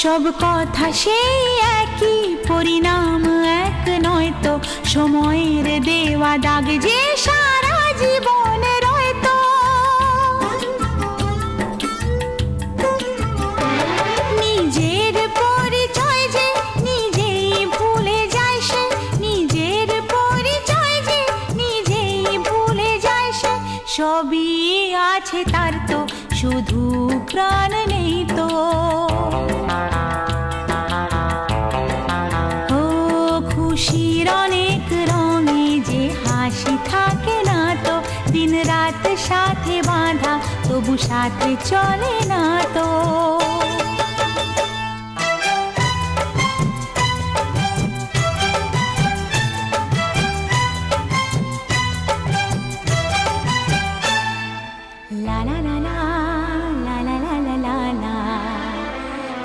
সব কথা সেই একই, পরিণাম এক নয় তো, সময়ের দেওয়া দাগ যে সারা জীবন রয়তো। নিজের পরিচয় যে নিজেই ভুলে যায় সে, নিজের পরিচয় যে নিজেই ভুলে যায় সে, সবই আছে তার তো শুধু প্রাণ নেই তো। ও খুশির অনেক রঙে যে হাসি থাকে না তো, দিন রাত সাথে বাঁধা তবু সাথে চলে না তো।